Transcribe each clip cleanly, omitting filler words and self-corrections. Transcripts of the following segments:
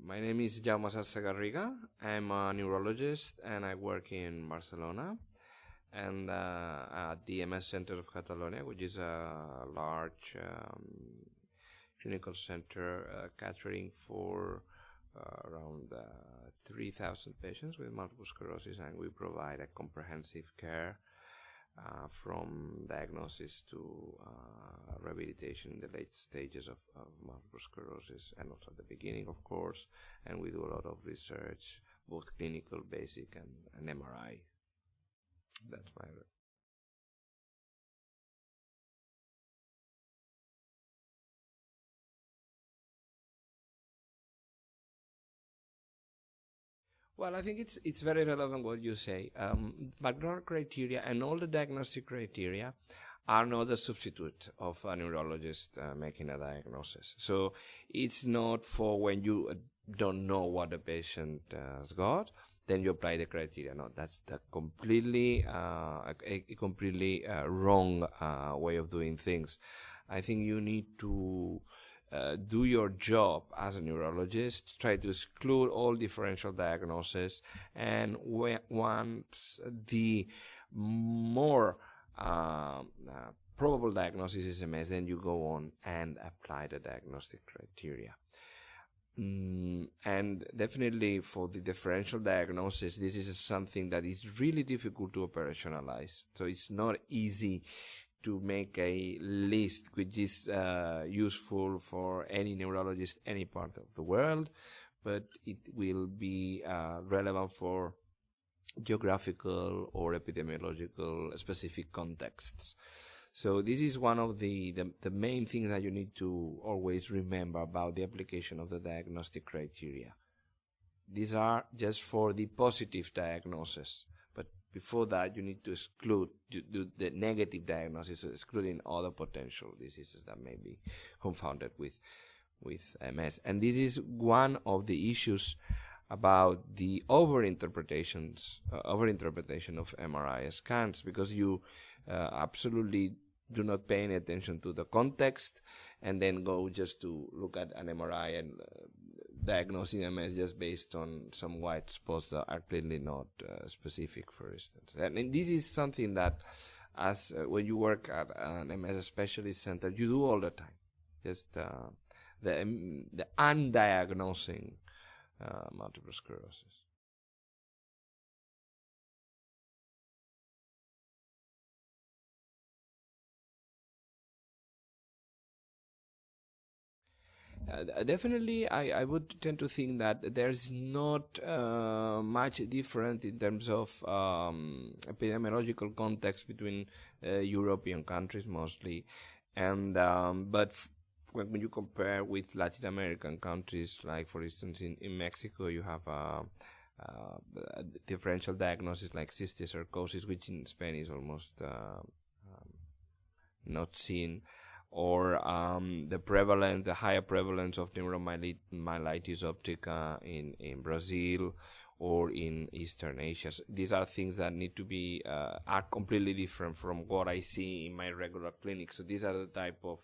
My name is Jaume Garriga. I'm a neurologist and I work in Barcelona and at the MS Center of Catalonia, which is a large clinical center catering for around 3,000 patients with multiple sclerosis, and we provide a comprehensive care from diagnosis to rehabilitation in the late stages of multiple sclerosis, and also at the beginning, of course. And we do a lot of research, both clinical, basic, and MRI. That's my role. Well, I think it's very relevant what you say. Background criteria and all the diagnostic criteria are not a substitute of a neurologist making a diagnosis. So it's not for when you don't know what the patient has got, then you apply the criteria. No, that's the completely wrong way of doing things. I think you need to do your job as a neurologist, try to exclude all differential diagnosis, and once the more probable diagnosis is MS, then you go on and apply the diagnostic criteria. And definitely for the differential diagnosis, this is something that is really difficult to operationalize. So it's not easy to make a list which is useful for any neurologist, any part of the world, but it will be relevant for geographical or epidemiological specific contexts. So this is one of the main things that you need to always remember about the application of the diagnostic criteria. These are just for the positive diagnosis. Before that, you need to exclude do the negative diagnosis, excluding other potential diseases that may be confounded with MS. And this is one of the issues about the overinterpretation of MRI scans, because you absolutely do not pay any attention to the context and then go just to look at an MRI and diagnosing MS just based on some white spots that are clearly not specific, for instance. And this is something that, as when you work at an MS specialist center, you do all the time. Just the undiagnosing multiple sclerosis. Definitely, I would tend to think that there's not much different in terms of epidemiological context between European countries mostly, and but when you compare with Latin American countries, like for instance in Mexico, you have a differential diagnosis like cysticercosis, which in Spain is almost not seen, or the higher prevalence of neuromyelitis optica in Brazil or in Eastern Asia. So these are things that need to be are completely different from what I see in my regular clinic. So these are the type of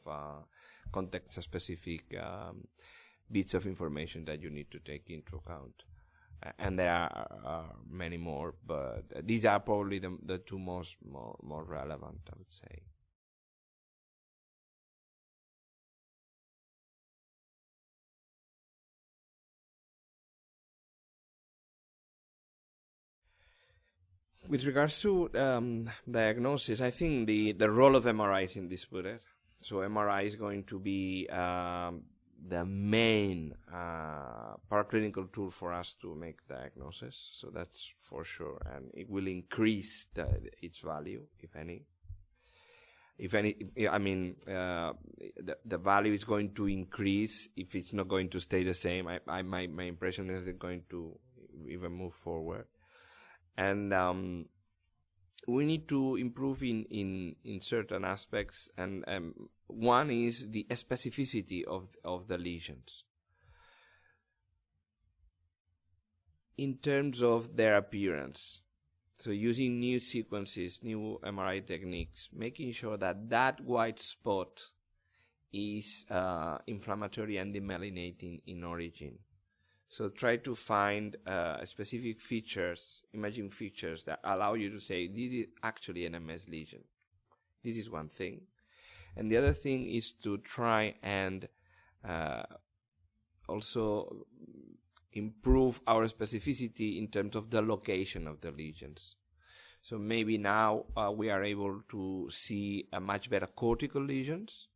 context-specific bits of information that you need to take into account. And there are many more, but these are probably the two more relevant, I would say. With regards to diagnosis, I think the role of MRI is indisputed. So MRI is going to be the main paraclinical tool for us to make diagnosis. So that's for sure, and it will increase its value, if any. The value is going to increase if it's not going to stay the same. My impression is it's going to even move forward. And we need to improve in certain aspects, and one is the specificity of the lesions in terms of their appearance. So using new sequences, new MRI techniques, making sure that white spot is inflammatory and demyelinating in origin. So try to find specific features, imaging features that allow you to say, this is actually an MS lesion. This is one thing. And the other thing is to try and also improve our specificity in terms of the location of the lesions. So maybe now we are able to see a much better cortical lesions.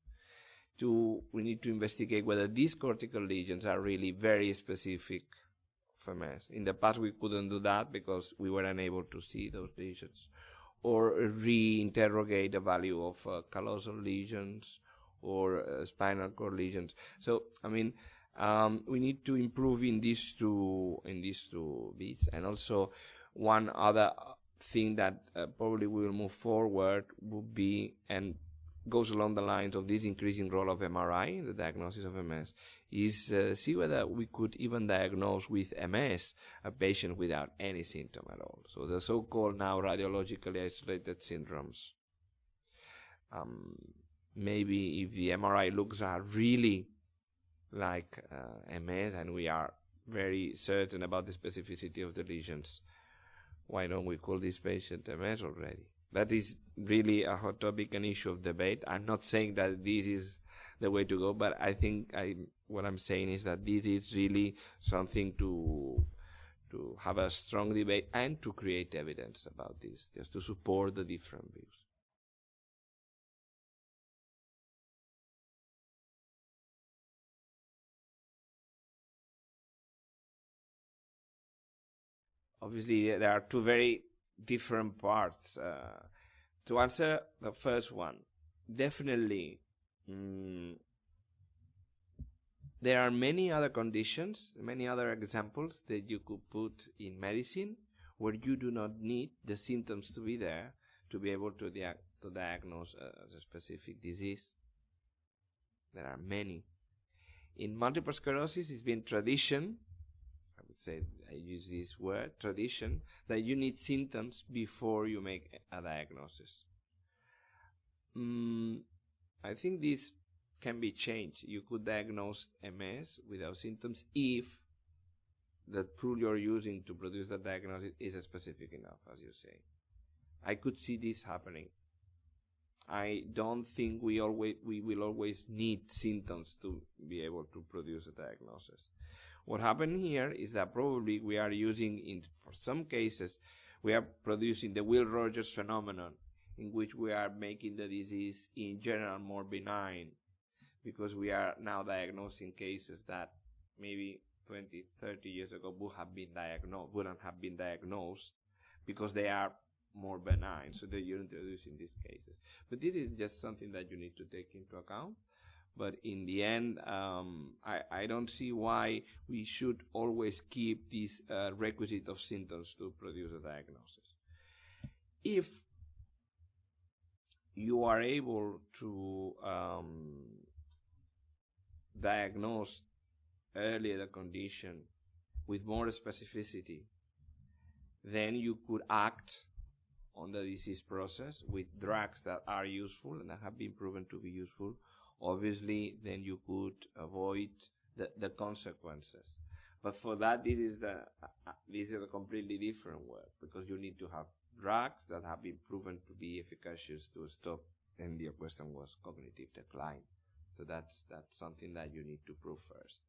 We need to investigate whether these cortical lesions are really very specific for MS. In the past, we couldn't do that because we were unable to see those lesions. Or reinterrogate the value of callosal lesions or spinal cord lesions. So, I mean, we need to improve in these two bits. And also, one other thing that probably we will move forward would be, and goes along the lines of this increasing role of MRI in the diagnosis of MS, is see whether we could even diagnose with MS a patient without any symptom at all. So the so-called now radiologically isolated syndromes. Maybe if the MRI looks are really like MS and we are very certain about the specificity of the lesions, why don't we call this patient MS already? That is really a hot topic, an issue of debate. I'm not saying that this is the way to go, but I think what I'm saying is that this is really something to have a strong debate and to create evidence about this, just to support the different views. Obviously, there are two very different parts. To answer the first one, definitely there are many other conditions, many other examples that you could put in medicine where you do not need the symptoms to be there to be able to diagnose a specific disease. There are many. In multiple sclerosis, it's been tradition, I would say, I use this word, tradition, that you need symptoms before you make a diagnosis. I think this can be changed. You could diagnose MS without symptoms if the tool you're using to produce the diagnosis is specific enough, as you say. I could see this happening. I don't think we will always need symptoms to be able to produce a diagnosis. What happened here is that probably we are using, for some cases, we are producing the Will Rogers phenomenon, in which we are making the disease in general more benign, because we are now diagnosing cases that maybe 20, 30 years ago wouldn't have been diagnosed because they are more benign, so that you're introducing these cases. But this is just something that you need to take into account. But in the end, I don't see why we should always keep this requisite of symptoms to produce a diagnosis. If you are able to diagnose earlier the condition with more specificity, then you could act on the disease process with drugs that are useful and that have been proven to be useful. Obviously, then you could avoid the consequences. But for that, this is a completely different work, because you need to have drugs that have been proven to be efficacious to stop, and the question was cognitive decline. So that's something that you need to prove first.